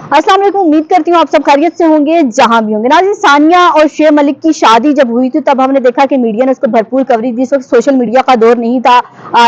अस्सलाम वालेकुम। उम्मीद करती हूँ आप सब खैरियत से होंगे जहां भी होंगे। नाज़रीन, सानिया और शुएब मलिक की शादी जब हुई थी तब हमने देखा कि मीडिया ने उसको भरपूर कवरेज दी। इस वक्त सोशल मीडिया का दौर नहीं था,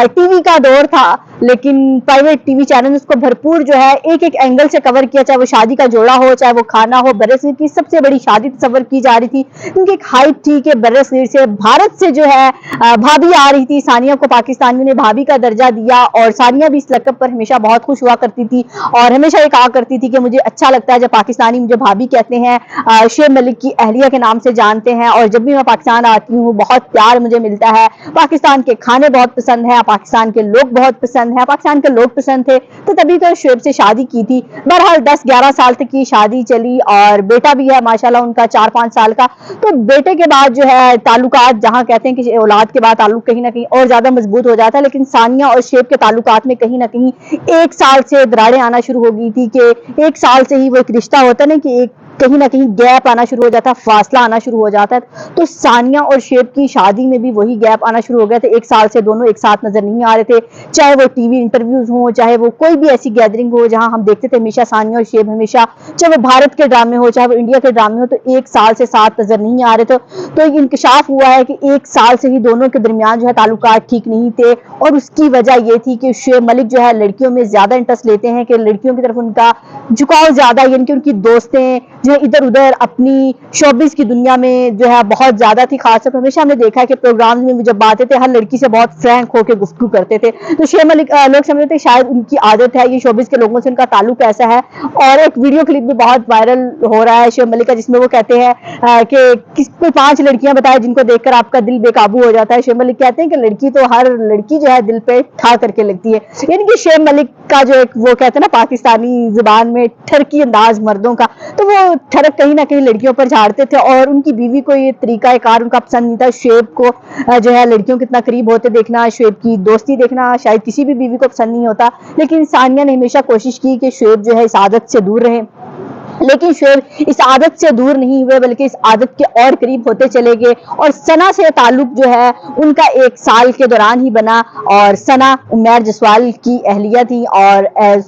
टीवी का दौर था, लेकिन प्राइवेट टीवी चैनल ने उसको भरपूर जो है एक एक एंगल से कवर किया, चाहे वो शादी का जोड़ा हो, चाहे वो खाना हो। बरसगीर की सबसे बड़ी शादी तस्वर की जा रही थी, क्योंकि एक हाइप थी कि बरसगीर से भारत से जो है भाभी आ रही थी। सानिया को पाकिस्तानियों ने भाभी का दर्जा दिया और सानिया भी इस लक़ब पर हमेशा बहुत खुश हुआ करती थी और हमेशा ये कहा करती थी कि मुझे अच्छा लगता है जब पाकिस्तानी मुझे भाभी कहते हैं। शुएब मलिक की अहलिया के नाम से जानते हैं और जब भी मैं पाकिस्तान आती हूँ बहुत प्यार मुझे मिलता है। पाकिस्तान के खाने बहुत पसंद है, पाकिस्तान के लोग बहुत पसंद है, पाकिस्तान के लोग पसंद थे, तो तभी तो शुएब से शादी की थी। बहरहाल 10-11 साल तक की शादी चली और बेटा भी है माशाल्लाह उनका 4-5 साल का। तो बेटे के बाद जो है ताल्लुकात, जहाँ कहते हैं कि औलाद के बाद ताल्लुक कहीं ना कहीं और ज्यादा मजबूत हो जाता है, लेकिन सानिया और शुएब के ताल्लुकात में कहीं ना कहीं 1 साल से दरारें आना शुरू हो गई थी कि 1 साल से ही वो एक रिश्ता होता है ना कि एक कहीं ना कहीं गैप आना शुरू हो जाता है, फासला आना शुरू हो जाता है। तो सानिया और शुएब की शादी में भी वही गैप आना शुरू हो गया था। 1 साल से दोनों एक साथ नजर नहीं आ रहे थे, चाहे वो टीवी इंटरव्यूज हो, चाहे वो कोई भी ऐसी गैदरिंग हो जहां हम देखते थे हमेशा सानिया और शुएब, हमेशा चाहे वो भारत के ड्रामे हो चाहे वो इंडिया के ड्रामे हो, तो 1 साल से साथ नजर नहीं आ रहे थे। तो एक इंकशाफ हुआ है कि 1 साल से ही दोनों के दरमियान जो है ताल्लुकात ठीक नहीं थे और उसकी वजह यह थी कि शुएब मलिक जो है लड़कियों में ज्यादा इंटरेस्ट लेते हैं, कि लड़कियों की तरफ उनका झुकाव ज्यादा, यानी कि उनकी दोस्तें जो है इधर उधर अपनी शोबिस की दुनिया में जो है बहुत ज्यादा थी। खासतौर पर हमेशा हमने देखा है कि प्रोग्राम में जब बातें थे हर लड़की से बहुत फ्रैंक होकर गुफ्तगू करते थे। तो शुएब मलिक लोग समझते थे शायद उनकी आदत है, ये शोबिस के लोगों से उनका ताल्लुक ऐसा है। और एक वीडियो क्लिप भी बहुत वायरल हो रहा है शुएब मलिक का, जिसमें वो कहते हैं कि किस कोई 5 लड़कियां बताए जिनको देखकर आपका दिल बेकाबू हो जाता है। शुएब मलिक कहते हैं कि लड़की तो हर लड़की जो है दिल पे ठा करके लगती है, यानी कि शुएब मलिक का जो एक वो कहते हैं ना पाकिस्तानी जुबान में ठरकी अंदाज मर्दों का, तो वो ठरक कहीं ना कहीं लड़कियों पर झाड़ते थे और उनकी बीवी को ये तरीका कार उनका पसंद नहीं था। शुएब को जो है लड़कियों के इतना करीब होते देखना, शुएब की दोस्ती देखना शायद किसी भी बीवी को पसंद नहीं होता, लेकिन सानिया ने हमेशा कोशिश की कि शुएब जो है इस आदत से दूर रहे। लेकिन शुएब इस आदत से दूर नहीं हुए, बल्कि इस आदत के और करीब होते चले गए और सना से ताल्लुक जो है उनका 1 साल के दौरान ही बना। और सना उमैर जसवाल की अहलिया थी और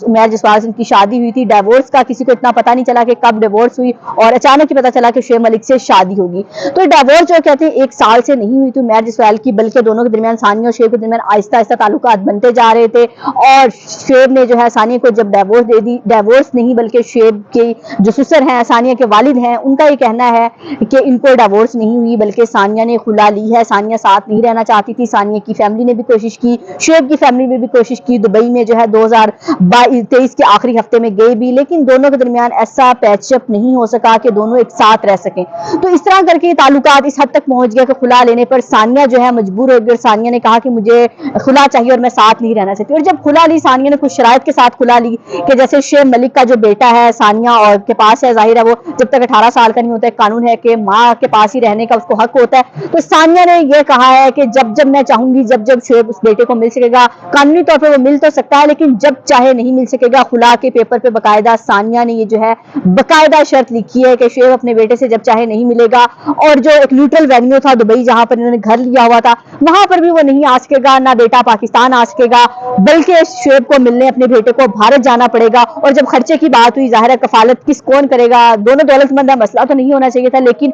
उमैर जसवाल से उनकी शादी हुई थी। डिवोर्स का किसी को इतना पता नहीं चला कि कब डिवोर्स हुई और अचानक ही पता चला कि शुएब मलिक से शादी होगी। तो डिवोर्स जो कहते हैं 1 साल से नहीं हुई थी उमैर जसवाल की, बल्कि दोनों के दरमियान, सानिया और शुएब के दरमियान आहिस्ता आहिस्ता ताल्लुकात बनते जा रहे थे। और शुएब ने जो है सानिया को जब डिवोर्स दे दी, डिवोर्स नहीं बल्कि शुएब के जो ससुर हैं, सानिया के वालिद हैं, उनका ये कहना है कि इनको डिवोर्स नहीं हुई बल्कि सानिया ने खुला ली है। सानिया साथ नहीं रहना चाहती थी, सानिया की फैमिली ने भी कोशिश की, शुएब की फैमिली ने भी कोशिश की, दुबई में जो है 2023 के आखिरी हफ्ते में गए भी, लेकिन दोनों के दरमियान ऐसा पैचअप नहीं हो सका कि दोनों एक साथ रह सकें। तो इस तरह करके ताल्लुकात इस हद तक पहुंच गया कि खुला लेने पर सानिया जो है मजबूर हो गई और सानिया ने कहा कि मुझे खुला चाहिए और मैं साथ नहीं रहना चाहती। और जब खुला ली सानिया ने कुछ शराइत के साथ खुला ली कि जैसे शुएब मलिक का जो बेटा है सानिया और के पास है, जाहिर है वो जब तक 18 साल का नहीं होता है, कानून है कि माँ के पास ही रहने का उसको हक होता है। तो सानिया ने यह कहा है कि जब जब मैं चाहूंगी, जब जब शुएब उस बेटे को मिल सकेगा, कानूनी तौर पे वो मिल तो सकता है लेकिन जब चाहे नहीं मिल सकेगा। खुला के पेपर पे बकायदा सानिया ने ये जो है बकायदा शर्त लिखी है कि शुएब अपने बेटे से जब चाहे नहीं मिलेगा और जो एक न्यूट्रल वेन्यू था दुबई जहां पर इन्होंने घर लिया हुआ था वहां पर भी वो नहीं आ सकेगा, ना बेटा पाकिस्तान आ सकेगा, बल्कि शुएब को मिलने अपने बेटे को भारत जाना पड़ेगा। और जब खर्चे की बात हुई, जाहिर है कफालत किस कौन करेगा, दोनों दौलतमंद है, मसला तो नहीं होना चाहिए था, लेकिन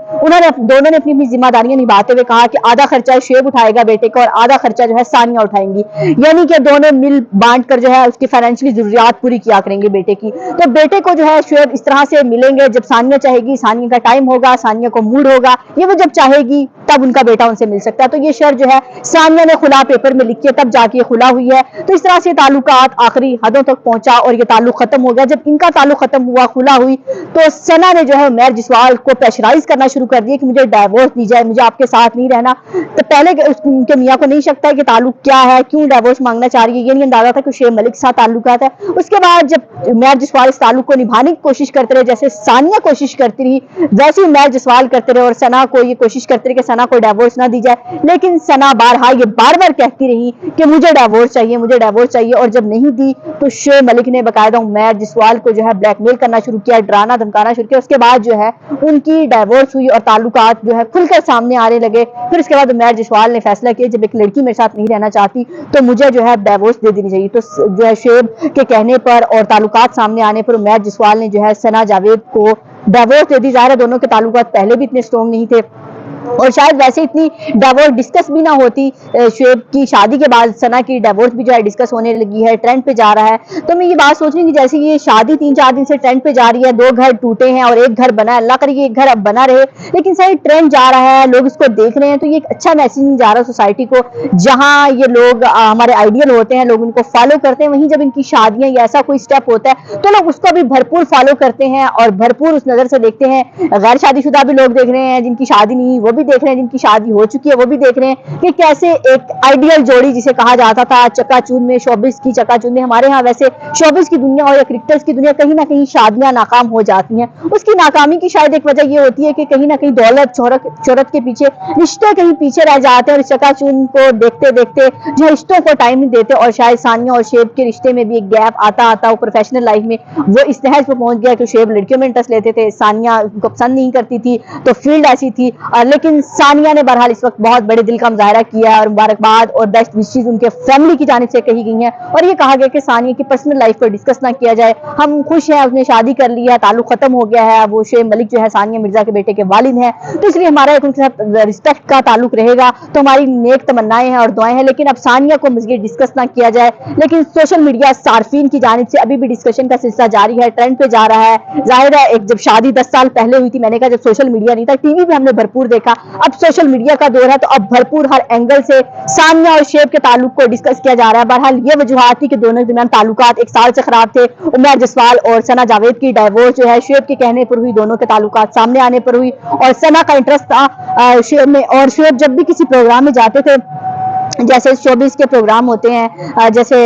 दोनों ने अपनी जिम्मेदारियां निभाते हुए कहा कि आधा खर्चा शुएब उठाएगा बेटे का और आधा खर्चा जो है सानिया उठाएंगी, यानी कि दोनों मिल बांट कर जो है उसकी फाइनेंशियली जरूरियात पूरी किया करेंगे बेटे की। तो बेटे को जो है शुएब इस तरह से मिलेंगे जब सानिया चाहेगी, सानिया का टाइम होगा, सानिया को मूड होगा, ये वो जब चाहेगी तब उनका बेटा उनसे मिल सकता है। तो ये शर्त जो है सानिया ने खुला पेपर में लिख के तब जाके खुला हुई है। तो इस तरह से ताल्लुकात आखिरी हदों तक पहुंचा और ये ताल्लुक खत्म हो गया। जब इनका ताल्लुक खत्म हुआ, खुला हुई, तो सना ने जो है उमैर जसवाल को प्रेशराइज करना शुरू कर दिया कि मुझे डिवोर्स दी जाए, मुझे आपके साथ नहीं रहना। तो पहले उनके मियाँ को नहीं शकता है कि ताल्लुक क्या है, क्यों डिवोर्स मांगना चाह रही है, ये नहीं अंदाजा था कि शुएब मलिक के साथ ताल्लुकात है। उसके बाद जब उमैर जसवाल इस ताल्लुक को निभाने की कोशिश करते रहे, जैसे सानिया कोशिश करती रही वैसे ही उमैर जसवाल करते रहे और सना को ये कोशिश करते रहे कि सना को डिवोर्स ना दी जाए, लेकिन सना बारहा ये बार बार कहती रही कि मुझे डिवोर्स चाहिए, मुझे डिवोर्स चाहिए। और जब नहीं दी तो शुएब मलिक ने बाकायदा उमैर जसवाल को जो है ब्लैकमेल करना शुरू किया کیا, ڈرانا دھمکانا شروع کیا. اس کے بعد جو ہے ان کی ڈائیورس ہوئی اور تعلقات جو ہے کھل کر سامنے آنے لگے. پھر اس کے بعد عمیر جسوال نے فیصلہ کیا جب ایک لڑکی میرے ساتھ نہیں رہنا چاہتی تو مجھے جو ہے ڈائیورس دے دینی چاہیے. تو جو ہے شعیب کے کہنے پر اور تعلقات سامنے آنے پر عمیر جسوال نے جو ہے ثنا جاوید کو ڈائیورس دے دی. ظاہر ہے دونوں کے تعلقات پہلے بھی اتنے اسٹرانگ نہیں تھے اور شاید ویسے اتنی ڈائیورس ڈسکس بھی نہ ہوتی. شعیب کی شادی کے بعد ثنا کی ڈائیورس بھی جو ہے ڈسکس ہونے لگی ہے, ٹرینڈ پہ جا رہا ہے. تو میں یہ بات سوچ رہی ہوں کہ جیسے یہ شادی 3-4 دن سے ٹرینڈ پہ جا رہی ہے, 2 گھر ٹوٹے ہیں اور 1 گھر بنا ہے, اللہ کرے یہ 1 گھر اب بنا رہے, لیکن صحیح ٹرینڈ جا رہا ہے, لوگ اس کو دیکھ رہے ہیں, تو یہ ایک اچھا میسج نہیں جا رہا سوسائٹی کو. جہاں یہ لوگ ہمارے آئیڈیل ہوتے ہیں, لوگ ان کو فالو کرتے ہیں, وہیں جب ان کی شادیاں یا ایسا کوئی سٹیپ ہوتا ہے تو لوگ اس کو بھی بھرپور فالو کرتے ہیں اور بھرپور اس نظر سے دیکھتے ہیں. غیر شادی شدہ بھی لوگ دیکھ رہے ہیں, جن کی شادی نہیں وہ بھی دیکھ رہے ہیں, جن کی شادی ہو چکی ہے وہ بھی دیکھ رہے ہیں کہ کیسے ایک آئیڈیل جوڑی جسے کہا جاتا تھا چکا چوند میں, شوبز کی چکا چوند میں. ہمارے ہاں ویسے شوبز کی دنیا اور یا کرکٹرز کی دنیا کہیں نہ کہیں شادیاں ناکام ہو جاتی ہیں. اس کی ناکامی کی شاید ایک وجہ یہ ہوتی ہے کہ کہیں نہ کہیں دولت شہرت کے پیچھے رشتے کہیں پیچھے رہ جاتے ہیں اور چکا چوند کو دیکھتے دیکھتے جو رشتوں کو ٹائم نہیں دیتے. اور شاید ثانیہ اور شعیب کے رشتے میں بھی ایک گیپ آتا وہ پروفیشنل لائف میں وہ اس نہج پہ پہنچ گیا کہ شعیب لڑکیوں میں انٹرسٹ لیتے تھے, ثانیہ ان کو پسند نہیں کرتی تھی, تو فیلڈ ایسی تھی. لیکن ثانیہ نے بہرحال اس وقت بہت بڑے دل کا مظاہرہ کیا ہے اور مبارکباد اور بیسٹ وشز ان کے فیملی کی جانب سے کہی گئی ہیں. اور یہ کہا گیا کہ ثانیہ کی پرسنل لائف کو ڈسکس نہ کیا جائے, ہم خوش ہیں, اس نے شادی کر لی ہے, تعلق ختم ہو گیا ہے, وہ شعیب ملک جو ہے ثانیہ مرزا کے بیٹے کے والد ہیں, تو اس لیے ہمارا ان کے ساتھ رسپیکٹ کا تعلق رہے گا. تو ہماری نیک تمنائیں ہیں اور دعائیں ہیں, لیکن اب ثانیہ کو مزید ڈسکس نہ کیا جائے. لیکن سوشل میڈیا صارفین کی جانب سے ابھی بھی ڈسکشن کا سلسلہ جاری ہے, ٹرینڈ پہ جا رہا ہے. ظاہر ہے ایک جب شادی 10 سال پہلے ہوئی تھی, میں نے کہا جب سوشل میڈیا نہیں تھا, ٹی وی پہ ہم نے بھرپور دیکھا, اب سوشل میڈیا کا دور ہے تو اب بھرپور ہر اینگل سے ثانیہ اور شعیب کے تعلق کو ڈسکس کیا جا رہا ہے. بہرحال یہ وجوہات تھی کہ دونوں کے درمیان تعلقات 1 سال سے خراب تھے. عمیر جسوال اور ثنا جاوید کی ڈائیورس جو ہے شعیب کے کہنے پر ہوئی, دونوں کے تعلقات سامنے آنے پر ہوئی, اور ثنا کا انٹرسٹ تھا شعیب میں. اور شعیب جب بھی کسی پروگرام میں جاتے تھے, جیسے شوبز کے پروگرام ہوتے ہیں, جیسے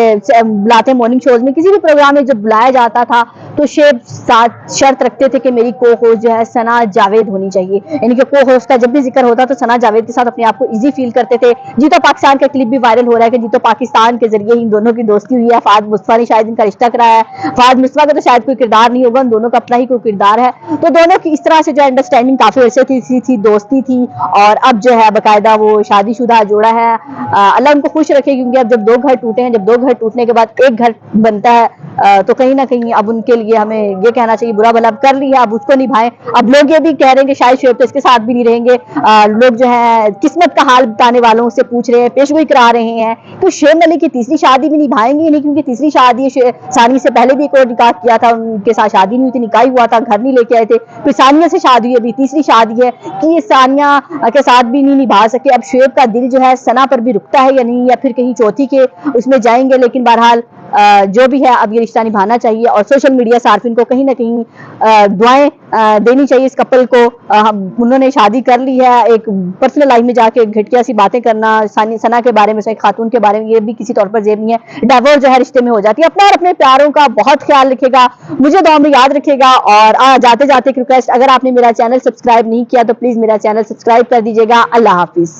بلاتے مارننگ شوز میں, کسی بھی پروگرام میں جب بلایا جاتا تھا تو شعیب ساتھ شرط رکھتے تھے کہ میری کو ہوسٹ جو ہے ثنا جاوید ہونی چاہیے. یعنی کہ کو ہوسٹ کا جب بھی ذکر ہوتا تو ثنا جاوید کے ساتھ اپنے آپ کو ایزی فیل کرتے تھے. جیتو پاکستان کا کلپ بھی وائرل ہو رہا ہے کہ جیتو پاکستان کے ذریعے ان دونوں کی دوستی ہوئی ہے. فہد مصطفیٰ نے شاید ان کا رشتہ کرایا ہے. فہد مصطفیٰ کا تو شاید کوئی کردار نہیں ہوگا, ان دونوں کا اپنا ہی کوئی کردار ہے. تو دونوں کی اس طرح سے جو انڈرسٹینڈنگ کافی عرصے تھی, دوستی تھی, اور اب جو ہے باقاعدہ وہ شادی شدہ جوڑا ہے. اللہ ان کو خوش رکھے, کیونکہ اب جب 2 گھر ٹوٹے ہیں, جب 2 گھر ٹوٹنے کے بعد 1 گھر بنتا ہے تو کہیں نہ کہیں اب ان کے لیے ہمیں یہ کہنا چاہیے برا بھلا اب کر لیا, اب اس کو نبھائیں. اب لوگ یہ بھی کہہ رہے ہیں کہ شاید شعیب تو اس کے ساتھ بھی نہیں رہیں گے. لوگ جو ہے قسمت کا حال بتانے والوں سے پوچھ رہے ہیں, پیشگوئی کرا رہے ہیں تو شعیب ملک کی تیسری شادی بھی نبھائیں گے نہیں, کیونکہ تیسری شادی ثانیہ سے پہلے بھی ایک اور نکاح کیا تھا, ان کے ساتھ شادی نہیں ہوئی تھی, نکاح ہوا تھا, گھر نہیں لے کے آئے تھے. پھر ثانیہ سے شادی ہوئی, ابھی تیسری شادی ہے کہ یہ ثانیہ کے ساتھ بھی نہیں نبھا سکے. اب شعیب کا دل جو ہے ثنا پر بھی رکتا ہے یا نہیں, یا پھر کہیں چوتھی کے اس میں جائیں گے. لیکن بہرحال جو بھی ہے اب یہ رشتہ نبھانا چاہیے, اور سوشل میڈیا صارفین کو کہیں نہ کہیں دعائیں دینی چاہیے اس کپل کو. انہوں نے شادی کر لی ہے, ایک پرسنل لائف میں جا کے گھٹیا سی باتیں کرنا ثنا کے بارے میں, ایک خاتون کے بارے میں, یہ بھی کسی طور پر زیب نہیں ہے. ڈائیورس جو ہے رشتے میں ہو جاتی ہے. اپنا اور اپنے پیاروں کا بہت خیال رکھے گا, مجھے دعا میں یاد رکھے گا. اور جاتے جاتے ایک ریکویسٹ, اگر آپ نے میرا چینل سبسکرائب نہیں کیا تو پلیز میرا چینل سبسکرائب کر دیجیے گا. اللہ حافظ.